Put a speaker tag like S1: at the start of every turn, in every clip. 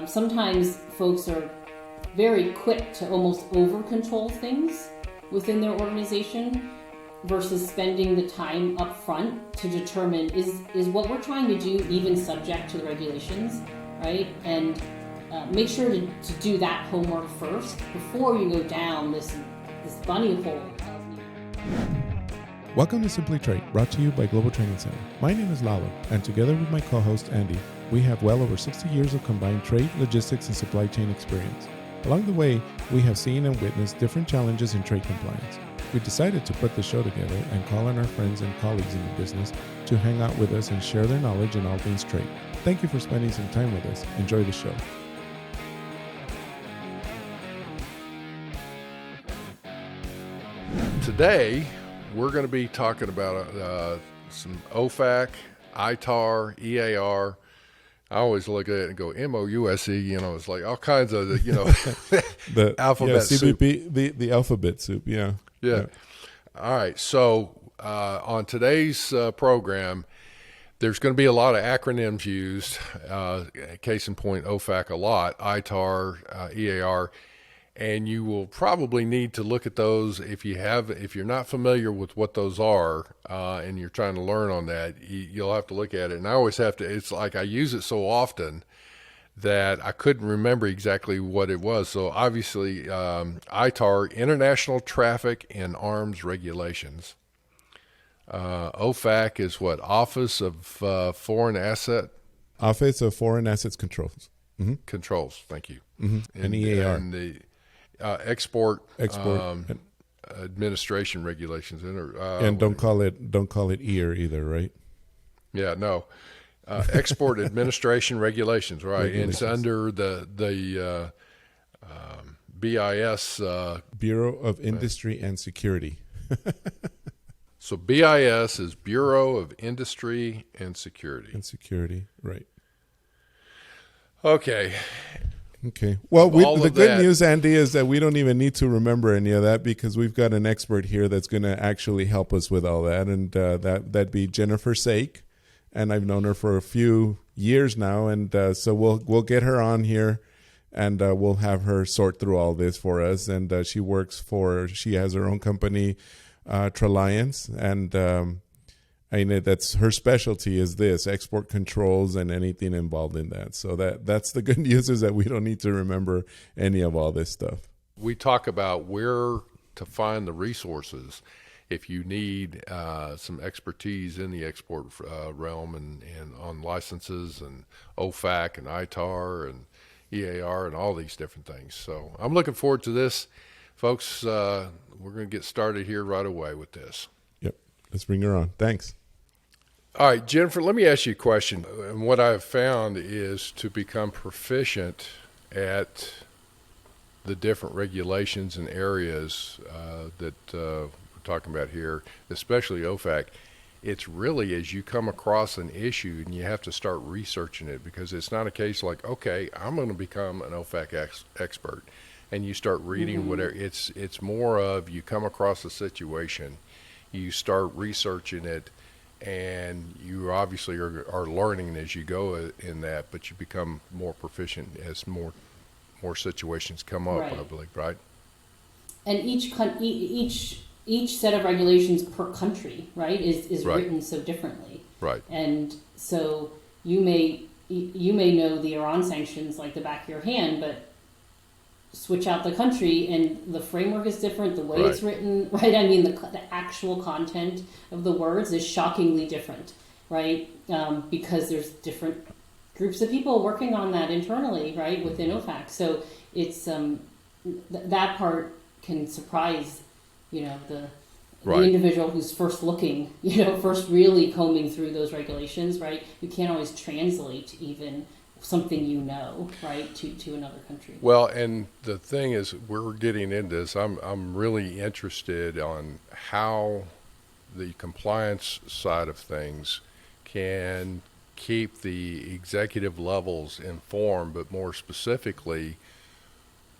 S1: Sometimes folks are very quick to almost over-control things within their organization versus spending the time up front to determine is what we're trying to do even subject to the regulations, right? And make sure to do that homework first before you go down this bunny hole.
S2: Welcome to Simply Trade, brought to you by Global Training Center. My name is Lalo, and together with my co-host Andy, we have well over 60 years of combined trade, logistics, and supply chain experience. Along the way, we have seen and witnessed different challenges in trade compliance. We decided to put the show together and call on our friends and colleagues in the business to hang out with us and share their knowledge in all things trade. Thank you for spending some time with us. Enjoy the show.
S3: Today, we're going to be talking about some OFAC, ITAR, EAR. I always look at it and go MOUSE. It's like all kinds of
S2: the
S3: alphabet
S2: CBP,
S3: soup.
S2: the alphabet soup. Yeah.
S3: All right. So on today's program, there's going to be a lot of acronyms used. Case in point, OFAC a lot, ITAR, EAR. And you will probably need to look at those if you're not familiar with what those are, and you're trying to learn on that, you'll have to look at it. And I always have to, it's like I use it so often that I couldn't remember exactly what it was. So obviously, ITAR, International Traffic in Arms Regulations. OFAC is what? Office of Foreign Asset?
S2: Office of Foreign Assets Controls. Mm-hmm.
S3: Controls, thank you.
S2: Mm-hmm. And EAR.
S3: And the export administration regulations,
S2: and don't call it EAR either, right?
S3: Yeah, no, export administration regulations, right? And it's under the BIS,
S2: Bureau of Industry and Security.
S3: So BIS is Bureau of Industry and Security.
S2: And Security, right?
S3: Okay.
S2: Well, the good news, Andy, is that we don't even need to remember any of that because we've got an expert here that's going to actually help us with all that, and that'd be Jennifer Saak, and I've known her for a few years now, and so we'll get her on here, and we'll have her sort through all this for us. And she has her own company, Tralliance, and that's her specialty is this, export controls and anything involved in that. So that's the good news, is that we don't need to remember any of all this stuff.
S3: We talk about where to find the resources if you need some expertise in the export realm and on licenses and OFAC and ITAR and EAR and all these different things. So I'm looking forward to this. Folks, we're going to get started here right away with this.
S2: Yep. Let's bring her on. Thanks.
S3: All right, Jennifer, let me ask you a question. And what I've found is to become proficient at the different regulations and areas that we're talking about here, especially OFAC, it's really as you come across an issue and you have to start researching it, because it's not a case like, okay, I'm going to become an OFAC expert, and you start reading whatever. It's more of you come across a situation, you start researching it, and you obviously are learning as you go in that, but you become more proficient as more situations come up, right. I believe, right?
S1: And each set of regulations per country, right, is right. Written so differently.
S3: Right.
S1: And so you may know the Iran sanctions like the back of your hand, but switch out the country and the framework is different, the way
S3: right.
S1: It's written, right? I mean, the actual content of the words is shockingly different, right? Because there's different groups of people working on that internally, right, within OFAC. So it's that part can surprise, the individual who's first looking, first really combing through those regulations, right? You can't always translate even something right, to another country.
S3: Well, and the thing is, we're getting into this. I'm really interested on how the compliance side of things can keep the executive levels informed, but more specifically,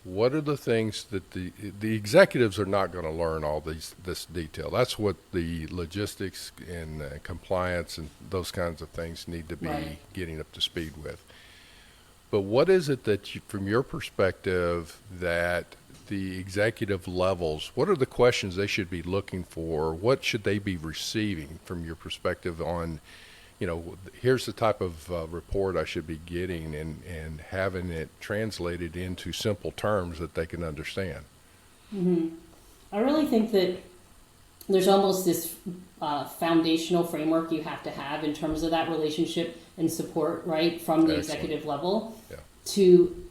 S3: what are the things that the executives are not going to learn all this detail. That's what the logistics and compliance and those kinds of things need to be right. Getting up to speed with. But what is it that, from your perspective, that the executive levels, what are the questions they should be looking for? What should they be receiving from your perspective on, here's the type of report I should be getting, and having it translated into simple terms that they can understand?
S1: Mm-hmm. I really think that there's almost this foundational framework you have to have in terms of that relationship and support, right, from the executive level to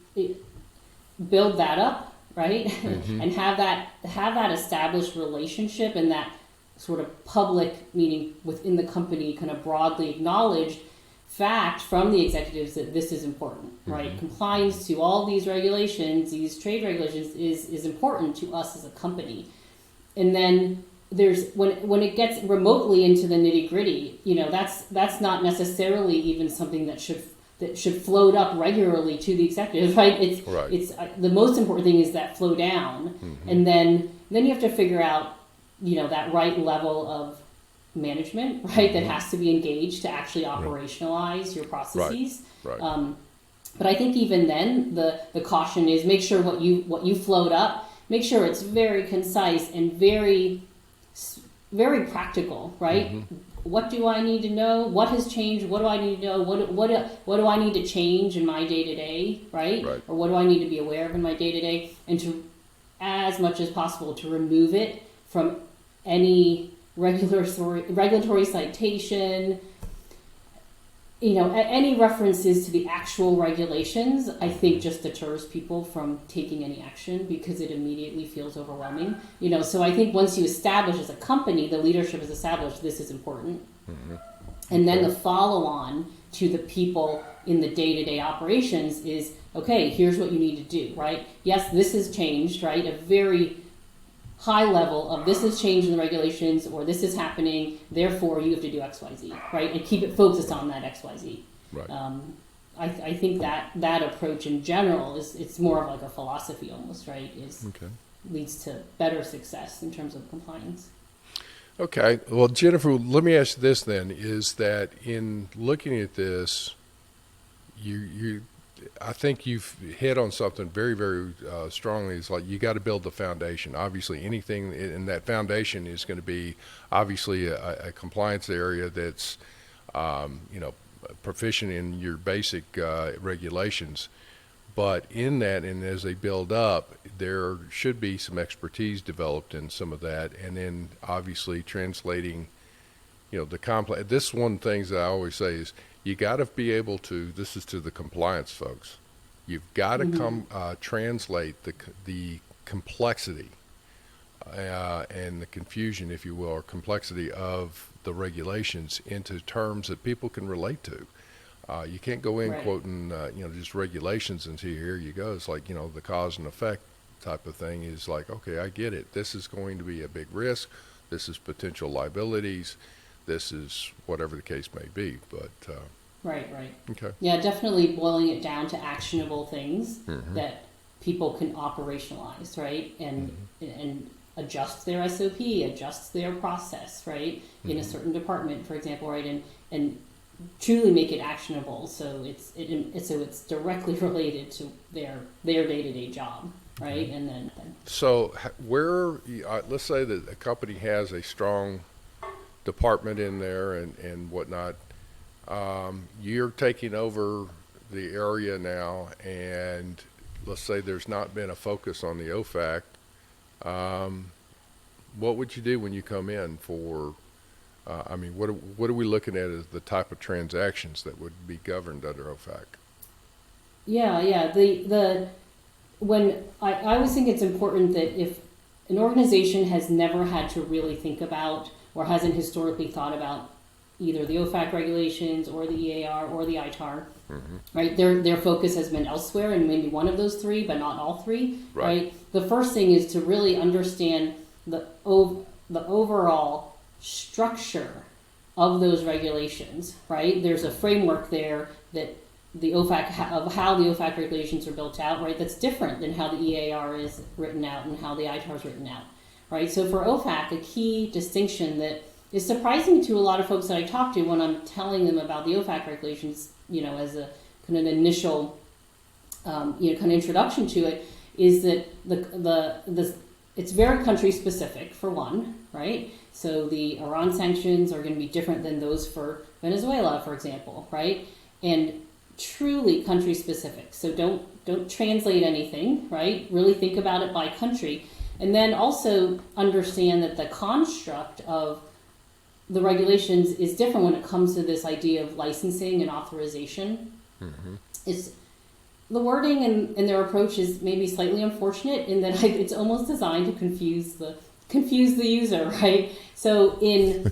S1: build that up, right, and have that established relationship and that sort of public, meaning within the company, kind of broadly acknowledged fact from the executives that this is important, right? Compliance to all these regulations, these trade regulations, is important to us as a company. And then there's when it gets remotely into the nitty gritty, that's not necessarily even something that should float up regularly to the executives, right? It's the most important thing is that flow down, and then you have to figure out that right level of management, right, that has to be engaged to actually operationalize your processes.
S3: Right.
S1: But I think even then the caution is make sure what you float up, make sure it's very concise and very very practical, right? What do I need to know? What has changed? What do I need to know? What do I need to change in my day-to-day, right? Or what do I need to be aware of in my day-to-day? And to, as much as possible, to remove it from any regulatory citation, any references to the actual regulations, I think just deters people from taking any action because it immediately feels overwhelming. So I think once you establish as a company, the leadership is established, this is important. And then the follow-on to the people in the day-to-day operations is, okay, here's what you need to do, right? Yes, this has changed, right? A very high level of this has changed in the regulations, or this is happening, therefore you have to do XYZ, right? And keep it focused on that XYZ.
S3: Right.
S1: I think that approach in general it's more of like a philosophy almost, right? Leads to better success in terms of compliance.
S3: Okay. Well, Jennifer, let me ask you this then, is that in looking at this, I think you've hit on something very, very strongly. It's like you got to build the foundation. Obviously, anything in that foundation is going to be obviously a compliance area that's, proficient in your basic regulations. But in that, and as they build up, there should be some expertise developed in some of that, and then obviously translating, the complex. This one things that I always say is, you got to be able to, this is to the compliance folks, you've got to translate the complexity and the confusion, if you will, or complexity of the regulations into terms that people can relate to. You can't go in quoting, just regulations and say, here you go. It's like, the cause and effect type of thing is like, okay, I get it. This is going to be a big risk. This is potential liabilities. This is whatever the case may be, but
S1: right.
S3: Okay.
S1: Yeah, definitely boiling it down to actionable things that people can operationalize, right, and adjust their SOP, adjust their process, right, in a certain department, for example, right, and truly make it actionable, so it's directly related to their day-to-day job, right, and then.
S3: So where let's say that a company has a strong department in there and whatnot, you're taking over the area now, and let's say there's not been a focus on the OFAC. What would you do when you come in for, what are we looking at as the type of transactions that would be governed under OFAC?
S1: Yeah. When I always think it's important that if an organization has never had to really think about or hasn't historically thought about either the OFAC regulations or the EAR or the ITAR, right? Their focus has been elsewhere and maybe one of those three, but not all three, right? The first thing is to really understand the overall structure of those regulations, right? There's a framework there that the OFAC, of how the OFAC regulations are built out, right? That's different than how the EAR is written out and how the ITAR is written out, right? So for OFAC, a key distinction that is surprising to a lot of folks that I talk to when I'm telling them about the OFAC regulations, as a kind of initial kind of introduction to it is that it's very country specific for one, right? So the Iran sanctions are going to be different than those for Venezuela, for example, right? And truly country specific. So don't translate anything, right? Really think about it by country. And then also understand that the construct of the regulations is different when it comes to this idea of licensing and authorization. Mm-hmm. The wording and their approach is maybe slightly unfortunate in that it's almost designed to confuse the user, right? So in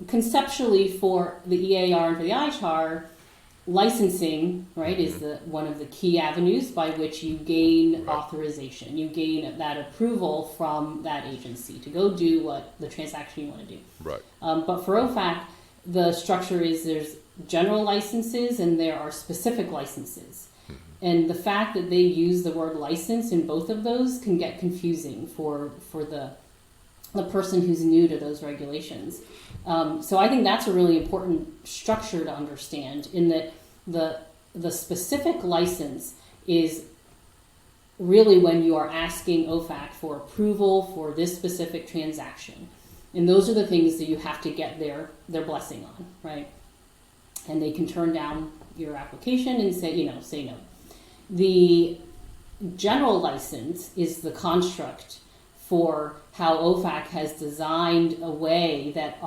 S1: conceptually for the EAR and for the ITAR, licensing, right, is one of the key avenues by which you gain authorization. You gain that approval from that agency to go do what the transaction you want to do.
S3: Right.
S1: But for OFAC, the structure is there's general licenses and there are specific licenses. Mm-hmm. And the fact that they use the word license in both of those can get confusing for the person who's new to those regulations. So I think that's a really important structure to understand, in that the specific license is really when you are asking OFAC for approval for this specific transaction. And those are the things that you have to get their blessing on, right? And they can turn down your application and say no. The general license is the construct for how OFAC has designed a way that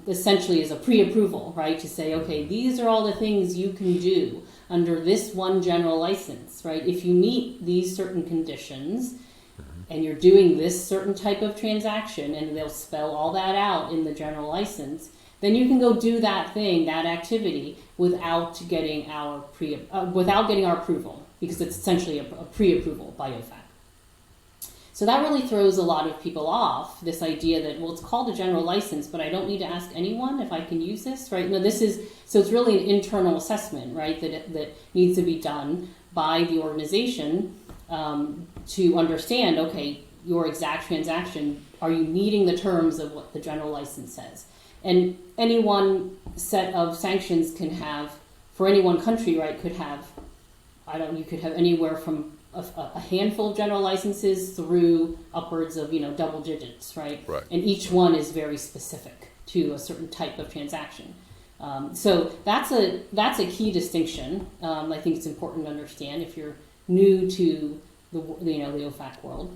S1: essentially is a pre-approval, right? To say, okay, these are all the things you can do under this one general license, right? If you meet these certain conditions and you're doing this certain type of transaction, and they'll spell all that out in the general license, then you can go do that thing, that activity, without getting our approval, because it's essentially a pre-approval by OFAC. So that really throws a lot of people off, this idea that, well, it's called a general license, but I don't need to ask anyone if I can use this, right? No, so it's really an internal assessment, right, that needs to be done by the organization to understand, okay, your exact transaction, are you meeting the terms of what the general license says? And any one set of sanctions can have, for any one country, right, you could have anywhere from a handful of general licenses through upwards of double digits, right?
S3: Right.
S1: And each one is very specific to a certain type of transaction. So that's a key distinction. I think it's important to understand if you're new to the OFAC world.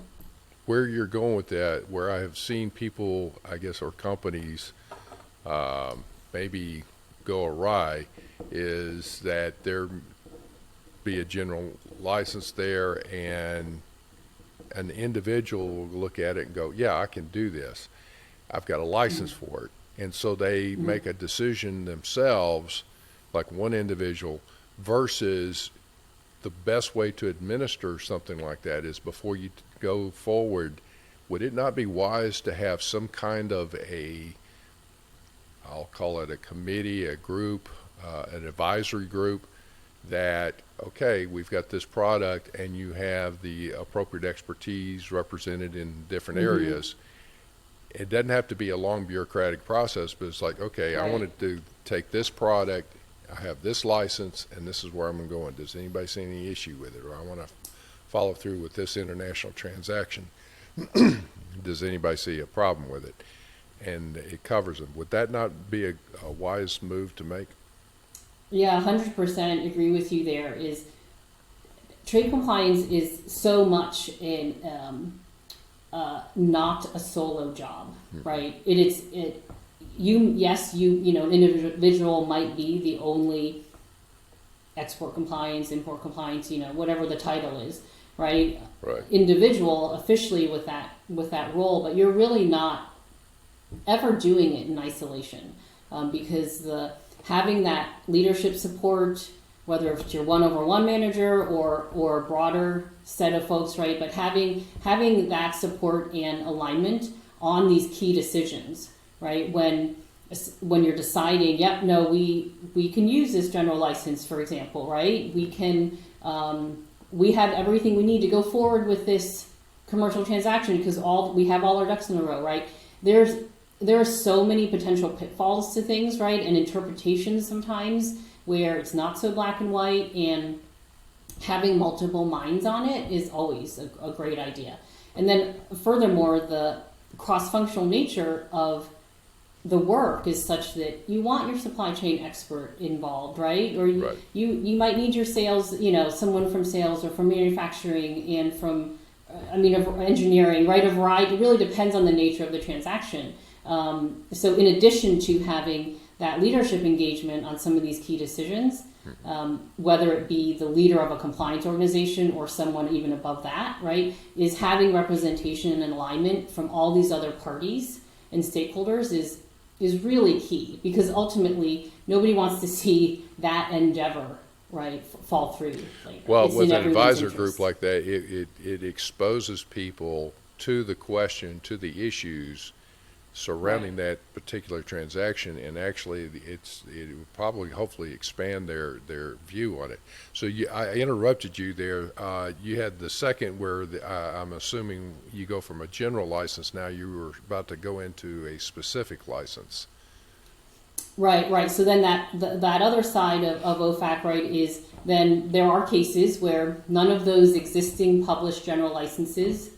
S3: Where you're going with that, where I have seen people, I guess, or companies maybe go awry, is that there be a general license there and an individual will look at it and go, yeah, I can do this. I've got a license for it. And so they make a decision themselves, like one individual, versus the best way to administer something like that is, before you go forward, would it not be wise to have some kind of I'll call it a committee, a group, an advisory group, that, okay, we've got this product and you have the appropriate expertise represented in different areas. It doesn't have to be a long bureaucratic process, but it's like, okay, right, I wanted to take this product, I have this license, and this is where I'm going. Does anybody see any issue with it? Or I want to follow through with this international transaction. Does anybody see a problem with it? And it covers them. Would that not be a wise move to make?
S1: Yeah, 100% agree with you there. Is trade compliance is so much in not a solo job, right? An individual might be the only export compliance, import compliance, whatever the title is, right?
S3: Right.
S1: Individual officially with that role, but you're really not ever doing it in isolation, because having that leadership support, whether it's your one-over-one manager or a broader set of folks, right? But having that support and alignment on these key decisions, right? When you're deciding, we can use this general license, for example, right? We can, we have everything we need to go forward with this commercial transaction because we have all our ducks in a row, right? There are so many potential pitfalls to things, right? And interpretations sometimes where it's not so black and white. And having multiple minds on it is always a great idea. And then furthermore, the cross-functional nature of the work is such that you want your supply chain expert involved, right? Or you might need your sales, someone from sales or from manufacturing and from, engineering, right? A variety. It really depends on the nature of the transaction. So in addition to having that leadership engagement on some of these key decisions, whether it be the leader of a compliance organization or someone even above that, right, is having representation and alignment from all these other parties and stakeholders is really key, because ultimately nobody wants to see that endeavor, right, fall through.
S3: Well, with an advisor group like that, it exposes people to the question, to the issues surrounding that particular transaction, and actually it would probably hopefully expand their view on it. So I interrupted you there. You had the second where I'm assuming you go from a general license, now you were about to go into a specific license.
S1: Right. So then that other side of OFAC, right, is then there are cases where none of those existing published general licenses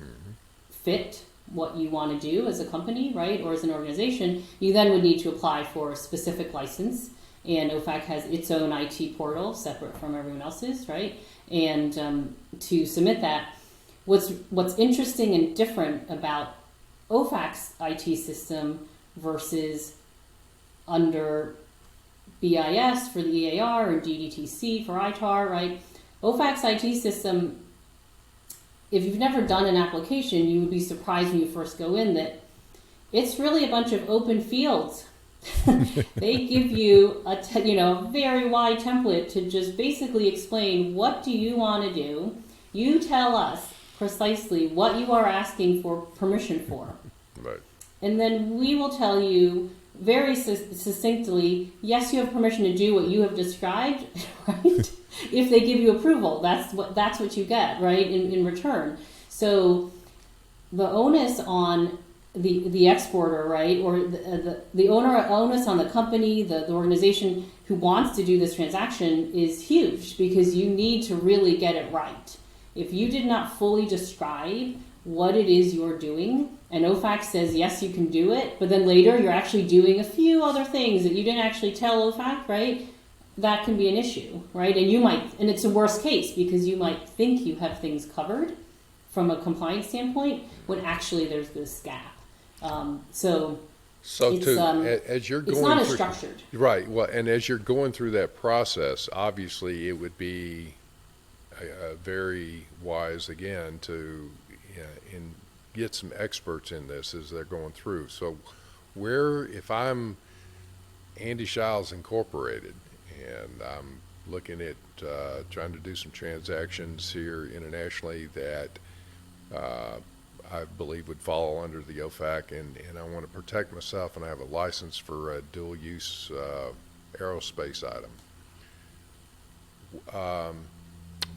S1: fit what you want to do as a company, right, or as an organization. You then would need to apply for a specific license, and OFAC has its own IT portal separate from everyone else's, right, and to submit that. What's interesting and different about OFAC's IT system versus under BIS for the EAR or DDTC for ITAR, right, OFAC's IT system, if you've never done an application, you would be surprised when you first go in that it's really a bunch of open fields. They give you a very wide template to just basically explain, what do you want to do? You tell us precisely what you are asking for permission for.
S3: Right. And
S1: then we will tell you very succinctly, yes, you have permission to do what you have described, right? If they give you approval, that's what you get, right, in return. So the onus on the exporter, right, or the onus on the company, the organization who wants to do this transaction is huge, because you need to really get it right. If you did not fully describe what it is you're doing, and OFAC says, yes, you can do it, but then later you're actually doing a few other things that you didn't actually tell OFAC, right, that can be an issue, right? And it's a worst case, because you might think you have things covered from a compliance standpoint when actually there's this gap. So
S3: as you're going
S1: it's not as
S3: through,
S1: structured.
S3: Right. Well, and as you're going through that process, obviously it would be very wise, again, to get some experts in this as they're going through. So if I'm Andy Shiles Incorporated, and I'm looking at trying to do some transactions here internationally that I believe would fall under the OFAC, and I want to protect myself, and I have a license for a dual-use aerospace item.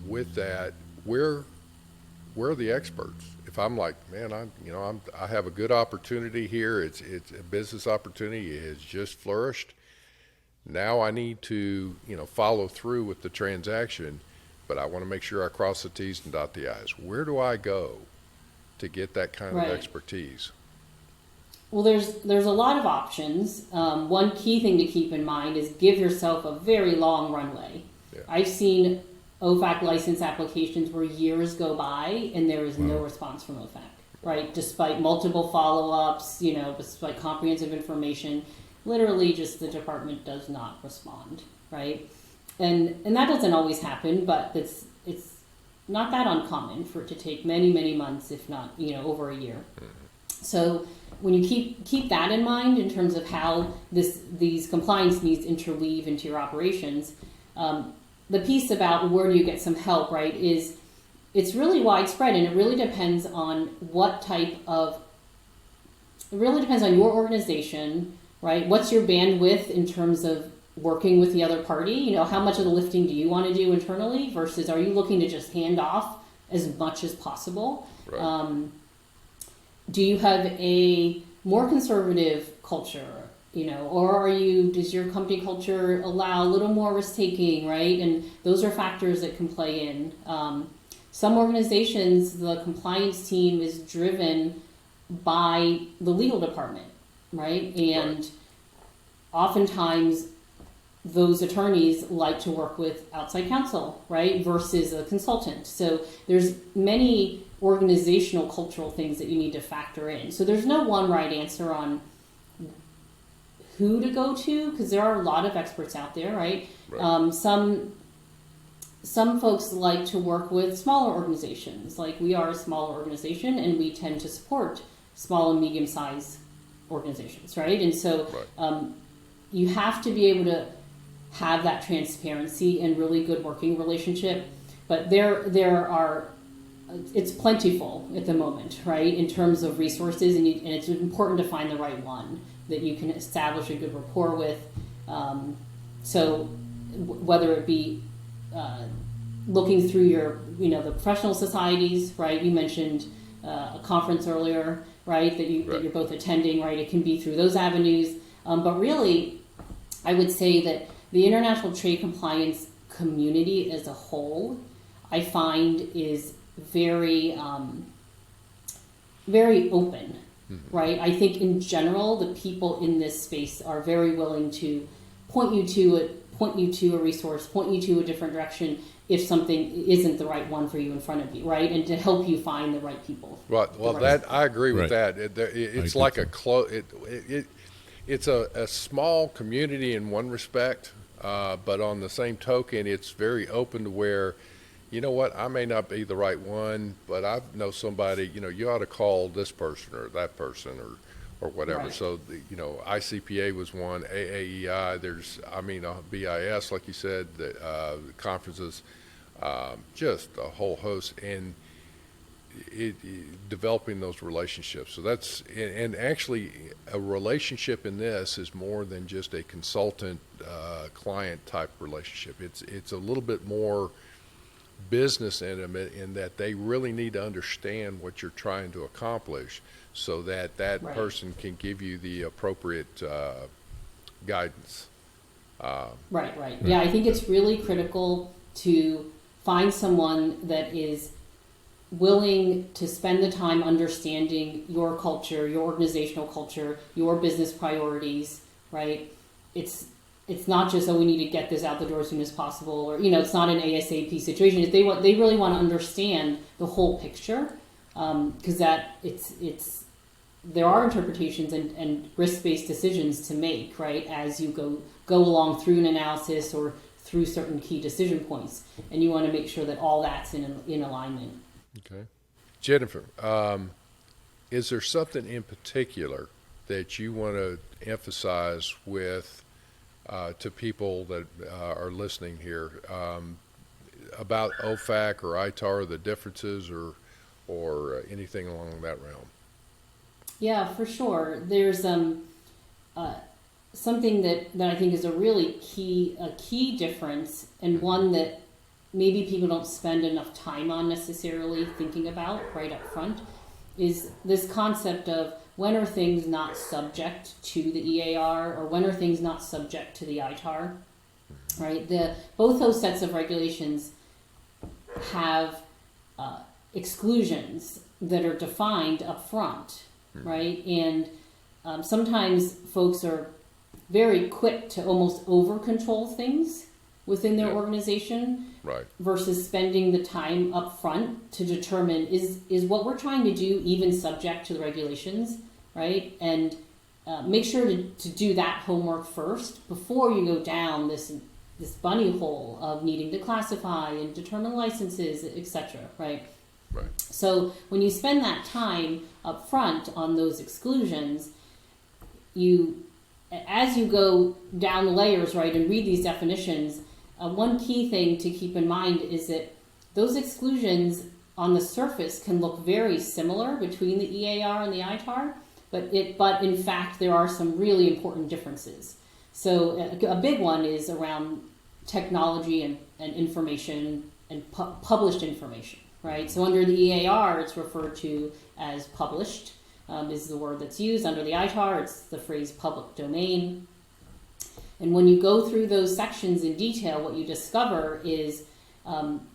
S3: With that, where are the experts? If I'm like, man, I have a good opportunity here. It's a business opportunity. It has just flourished. Now I need to, follow through with the transaction, but I want to make sure I cross the T's and dot the I's. Where do I go to get that kind of expertise?
S1: Well, there's a lot of options. One key thing to keep in mind is give yourself a very long runway. Yeah. I've seen OFAC license applications where years go by and there is no response from OFAC, right? Despite multiple follow-ups, despite comprehensive information. Literally just the department does not respond, right? And that doesn't always happen, but it's not that uncommon for it to take many, many months, if not, over a year. So when you keep that in mind in terms of how these compliance needs interweave into your operations, the piece about where do you get some help, right, is it's really widespread, and it really depends on it really depends on your organization, right? What's your bandwidth in terms of working with the other party? How much of the lifting do you want to do internally versus are you looking to just hand off as much as possible? Right. Do you have a more conservative culture, or does your company culture allow a little more risk taking, right? And those are factors that can play in. Some organizations, the compliance team is driven by the legal department, right? And oftentimes those attorneys like to work with outside counsel, right? Versus a consultant. So there's many organizational cultural things that you need to factor in. So there's no one right answer on who to go to, because there are a lot of experts out there, right? Some folks like to work with smaller organizations. Like we are a smaller organization, and we tend to support small and medium-sized organizations, right? And so you have to be able to have that transparency and really good working relationship. But there are, it's plentiful at the moment, right? In terms of resources, and it's important to find the right one that you can establish a good rapport with. So whether it be looking through your, the professional societies, right? You mentioned a conference earlier, right? That you're both attending, right? It can be through those avenues. But really, I would say that the international trade compliance community as a whole, I find, is very, very open, right? I think in general, the people in this space are very willing to point you to a resource, point you to a different direction if something isn't the right one for you in front of you, right? And to help you find the right people.
S3: Right. Well, I agree with that. It's like it's a small community in one respect, but on the same token, it's very open to where, I may not be the right one, but I know somebody, you ought to call this person or that person or whatever. Right. So, ICPA was one, AAEI, there's, BIS, like you said, the conferences, just a whole host, and developing those relationships. So that's, and actually a relationship in this is more than just a consultant, client type relationship. It's a little bit more business intimate in that they really need to understand what you're trying to accomplish so that person can give you the appropriate guidance.
S1: Right. Yeah, I think it's really critical to find someone that is willing to spend the time understanding your culture, your organizational culture, your business priorities, right? It's not just, we need to get this out the door as soon as possible, or, it's not an ASAP situation. They really want to understand the whole picture, because there are interpretations and risk-based decisions to make, right, as you go along through an analysis or through certain key decision points, and you want to make sure that all that's in alignment.
S3: Okay. Jennifer, is there something in particular that you want to emphasize with to people that are listening here about OFAC or ITAR, the differences or anything along that realm?
S1: Yeah, for sure. There's something that I think is a really key difference, and one that maybe people don't spend enough time on necessarily thinking about right up front, is this concept of when are things not subject to the EAR, or when are things not subject to the ITAR, right? Both those sets of regulations have exclusions that are defined up front, right? And sometimes folks are very quick to almost over-control things within their organization, right, versus spending the time up front to determine is what we're trying to do even subject to the regulations, right? And make sure to do that homework first before you go down this bunny hole of needing to classify and determine licenses, etc., right? Right. So when you spend that time up front on those exclusions, as you go down the layers, right, and read these definitions, one key thing to keep in mind is that those exclusions on the surface can look very similar between the EAR and the ITAR, but in fact there are some really important differences. So a big one is around technology and information and published information, right? So under the EAR it's referred to as published, is the word that's used under the ITAR. It's the phrase public domain. And when you go through those sections in detail, what you discover is on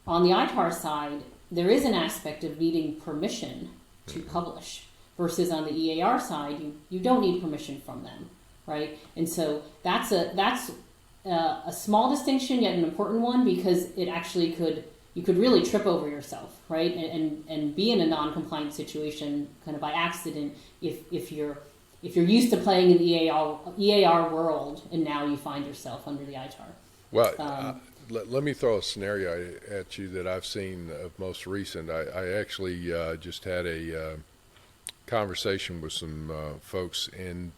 S1: the ITAR side, there is an aspect of needing permission to publish, versus on the EAR side, you don't need permission from them, right? And so that's a small distinction, yet an important one, because it actually you could really trip over yourself, right? And be in a non-compliant situation kind of by accident if you're used to playing in the EAR world and now you find yourself under the ITAR.
S3: Well, let me throw a scenario at you that I've seen of most recent. I actually just had a conversation with some folks, and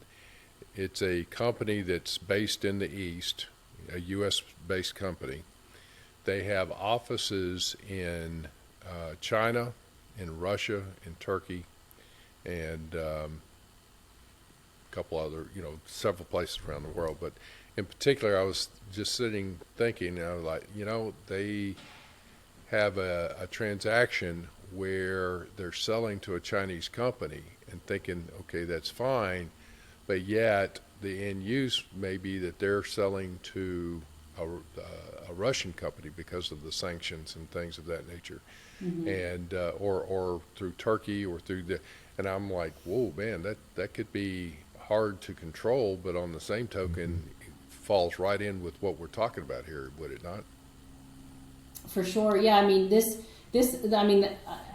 S3: it's a company that's based in the East, a U.S.-based company. They have offices in China, in Russia, in Turkey, and a couple other, several places around the world. But in particular, I was just sitting thinking, I was like, they have a transaction where they're selling to a Chinese company and thinking, okay, that's fine, but yet the end use may be that they're selling to a Russian company because of the sanctions and things of that nature, and or through Turkey or and I'm like, whoa, man, that could be hard to control, but on the same token, it falls right in with what we're talking about here, would it not?
S1: For sure, yeah. I mean,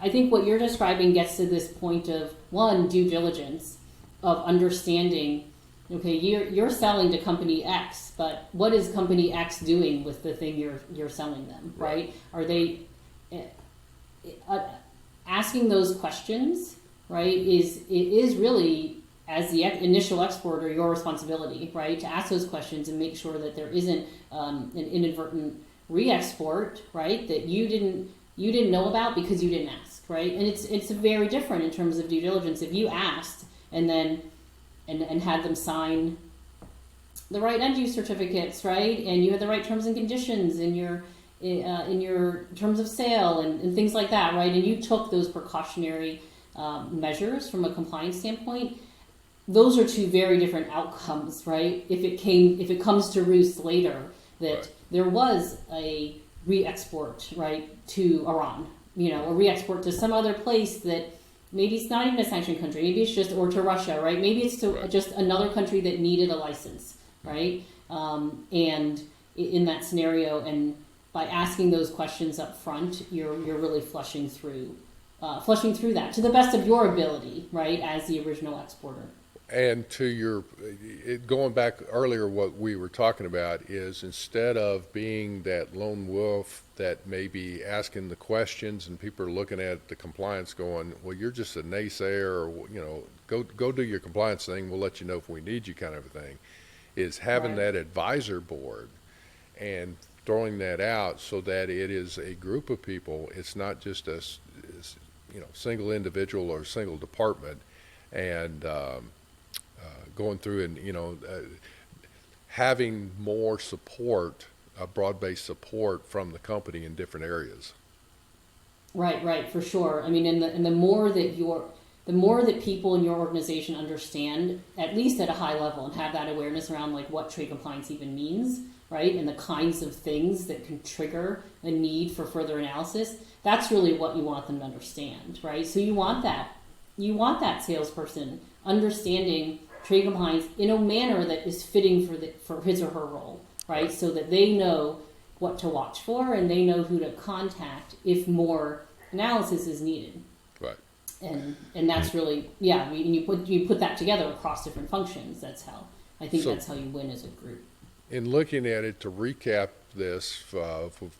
S1: I think what you're describing gets to this point of, one, due diligence, of understanding, okay, you're selling to company X, but what is company X doing with the thing you're selling them, right? Are they asking those questions, right? It is really, as the initial exporter, your responsibility, right, to ask those questions and make sure that there isn't an inadvertent re-export, right, that you didn't know about because you didn't ask, right? And it's very different in terms of due diligence. If you asked and then and had them sign the right end use certificates, right, and you had the right terms and conditions in your terms of sale and things like that, right, and you took those precautionary measures from a compliance standpoint, those are two very different outcomes, right? If it comes to roost later that there was a re-export, right, to Iran, or re-export to some other place that maybe it's not even a sanctioned country, maybe it's just, or to Russia, right? Maybe it's to just another country that needed a license, right? And in that scenario, and by asking those questions up front, you're really flushing through that to the best of your ability, right, as the original exporter.
S3: And to going back earlier, what we were talking about is, instead of being that lone wolf that may be asking the questions and people are looking at the compliance going, well, you're just a naysayer, or, go do your compliance thing, we'll let you know if we need you, kind of a thing, is having that advisor board and throwing that out so that it is a group of people. It's not just a single individual or a single department, and going through and having more support, broad-based support from the company in different areas.
S1: Right, for sure. I mean, and the more that people in your organization understand, at least at a high level, and have that awareness around like what trade compliance even means, right, and the kinds of things that can trigger a need for further analysis, that's really what you want them to understand, right? So you want that salesperson understanding trade compliance in a manner that is fitting for his or her role, right? So that they know what to watch for and they know who to contact if more analysis is needed.
S3: Right.
S1: And that's really, you put that together across different functions. That's how you win as a group.
S3: In looking at it, to recap this,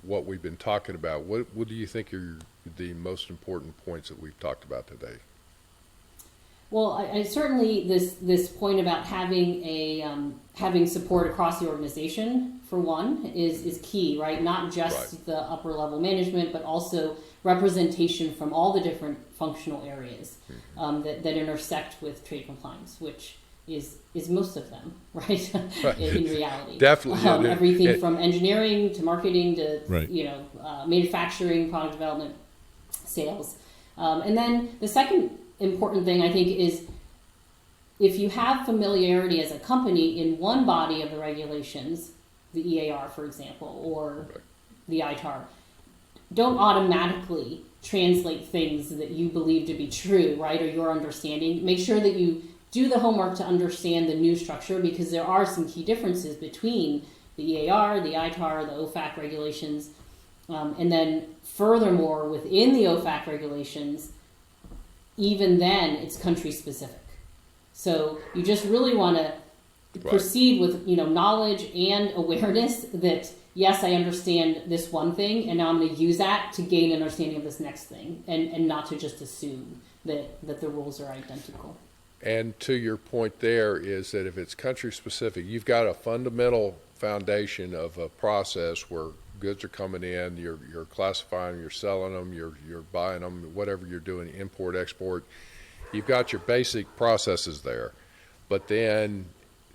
S3: what we've been talking about, what do you think are the most important points that we've talked about today?
S1: Well, I certainly this point about having support across the organization, for one, is key, right? Not just the upper level management, but also representation from all the different functional areas that intersect with trade compliance, which is most of them, right? In reality,
S3: definitely.
S1: Everything from engineering to marketing to manufacturing, product development, sales, and then the second important thing, I think, is if you have familiarity as a company in one body of the regulations, the EAR, for example, or the ITAR, don't automatically translate things that you believe to be true, right, or your understanding. Make sure that you do the homework to understand the new structure, because there are some key differences between the EAR, the ITAR, the OFAC regulations. And then furthermore, within the OFAC regulations, even then, it's country specific. So you just really want to proceed with, knowledge and awareness that, yes, I understand this one thing, and now I'm going to use that to gain an understanding of this next thing, and not to just assume that the rules are identical.
S3: And to your point there is that if it's country specific, you've got a fundamental foundation of a process where goods are coming in, you're classifying them, you're selling them, you're buying them, whatever you're doing, import, export. You've got your basic processes there. But then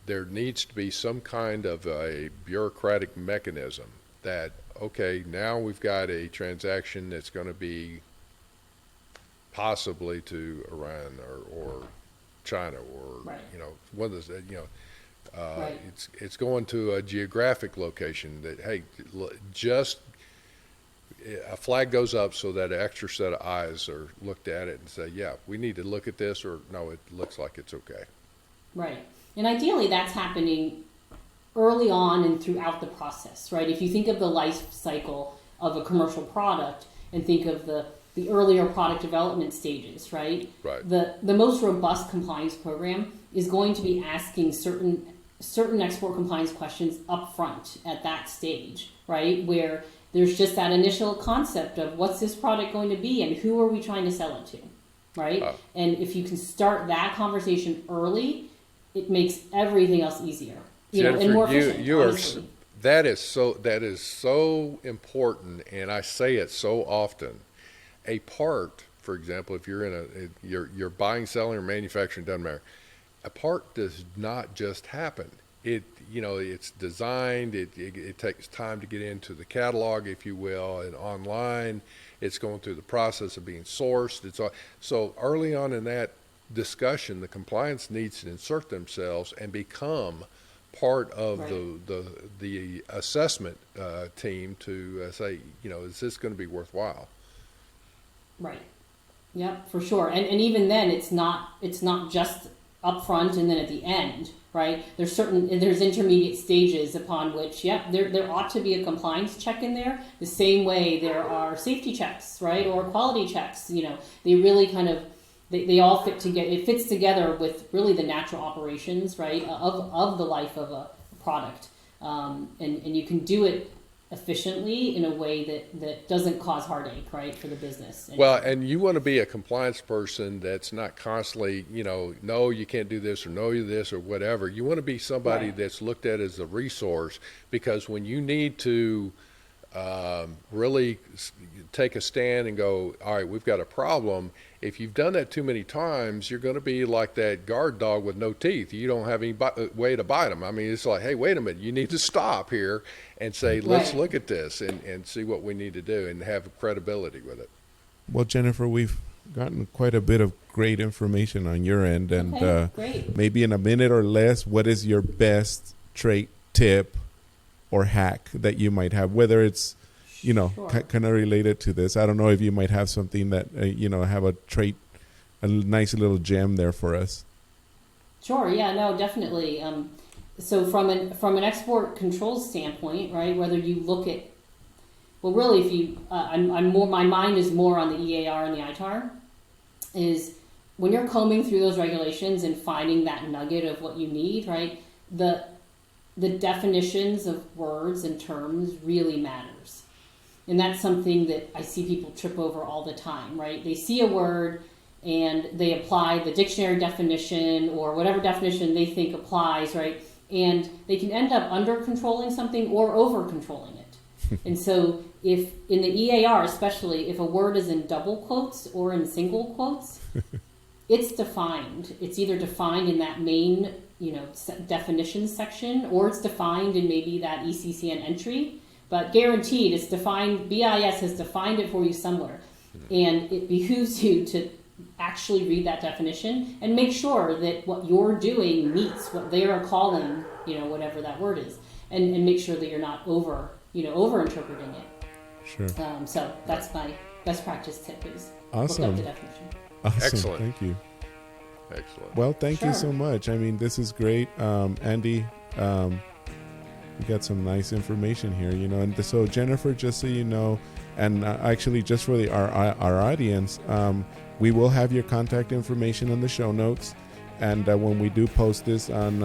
S3: there needs to be some kind of a bureaucratic mechanism that, okay, now we've got a transaction that's going to be possibly to Iran or China or, one of those, it's going to a geographic location that, hey, just a flag goes up so that an extra set of eyes are looked at it and say, yeah, we need to look at this, or no, it looks like it's okay. Right.
S1: And ideally that's happening early on and throughout the process, right? If you think of the life cycle of a commercial product and think of the earlier product development stages, right?
S3: Right.
S1: The most robust compliance program is going to be asking certain export compliance questions up front at that stage, right? Where there's just that initial concept of what's this product going to be and who are we trying to sell it to, right? And if you can start that conversation early, it makes everything else easier,
S3: Jennifer,
S1: and more efficient.
S3: That is so important, and I say it so often. A part, for example, if you're you're buying, selling, or manufacturing, doesn't matter. A part does not just happen. It's designed. It takes time to get into the catalog, if you will, and online. It's going through the process of being sourced. So early on in that discussion, the compliance needs to insert themselves and become part of the assessment team to say, is this going to be worthwhhile?
S1: Right. Yeah, for sure. And even then, it's not just up front and then at the end, right? There's intermediate stages upon which, there ought to be a compliance check in there. The same way there are safety checks, right, or quality checks. They really kind of they all fit together. It fits together with really the natural operations, right, of the life of a product, and you can do it efficiently in a way that doesn't cause heartache, right, for the business.
S3: And you want to be a compliance person that's not constantly, no, you can't do this, or no, you this, or whatever. You want to be somebody that's looked at as a resource, because when you need to really take a stand and go, all right, we've got a problem. If you've done that too many times, you're going to be like that guard dog with no teeth. You don't have any way to bite them. I mean, it's like, hey, wait a minute. You need to stop here and say, let's look at this and see what we need to do and have credibility with it.
S2: Well, Jennifer, we've gotten quite a bit of great information on your end. And maybe in a minute or less, what is your best trade tip or hack that you might have, whether it's kind of related to this? I don't know if you might have something that, have a nice little gem there for us.
S1: Sure. Yeah, no, definitely. So from an export control standpoint, right, whether you look at, well, really, if you, my mind is more on the EAR and the ITAR, is when you're combing through those regulations and finding that nugget of what you need, right, the definitions of words and terms really matters. And that's something that I see people trip over all the time, right? They see a word and they apply the dictionary definition or whatever definition they think applies, right? And they can end up under controlling something or over controlling it. And so if in the EAR, especially if a word is in double quotes or in single quotes, it's defined. It's either defined in that main, definitions section, or it's defined in maybe that ECCN entry. But guaranteed, it's defined. BIS has defined it for you somewhere, and it behooves you to actually read that definition and make sure that what you're doing meets what they are calling, whatever that word is, and make sure that you're not over interpreting it.
S2: Sure.
S1: So that's my best practice tip is
S2: awesome.
S1: Look up the definition.
S2: Awesome.
S3: Excellent.
S2: Thank you.
S3: Excellent.
S2: Well, thank you so much. I mean, this is great. Andy, we got some nice information here, and so Jennifer, just so you know, and actually just for our audience, we will have your contact information in the show notes. And when we do post this on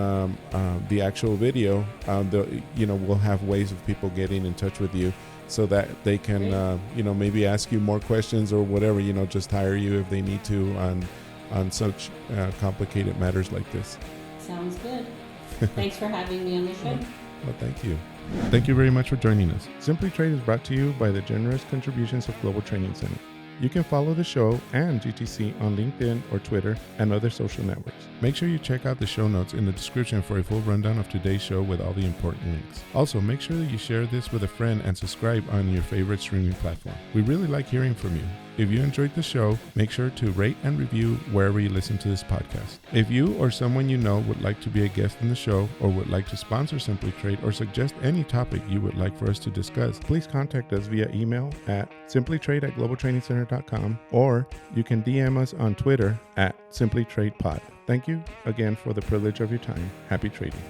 S2: the actual video, we'll have ways of people getting in touch with you so that they can, maybe ask you more questions or whatever, just hire you if they need to on such complicated matters like this.
S1: Sounds good. Thanks for having me on the show.
S2: Well, thank you. Thank you very much for joining us. Simply Trade is brought to you by the generous contributions of Global Training Center. You can follow the show and GTC on LinkedIn or Twitter and other social networks. Make sure you check out the show notes in the description for a full rundown of today's show with all the important links. Also, make sure that you share this with a friend and subscribe on your favorite streaming platform. We really like hearing from you. If you enjoyed the show, make sure to rate and review wherever you listen to this podcast. If you or someone you know would like to be a guest in the show or would like to sponsor Simply Trade or suggest any topic you would like for us to discuss, please contact us via email at simplytrade@globaltrainingcenter.com, or you can DM us on Twitter at simplytradepod. Thank you again for the privilege of your time. Happy trading.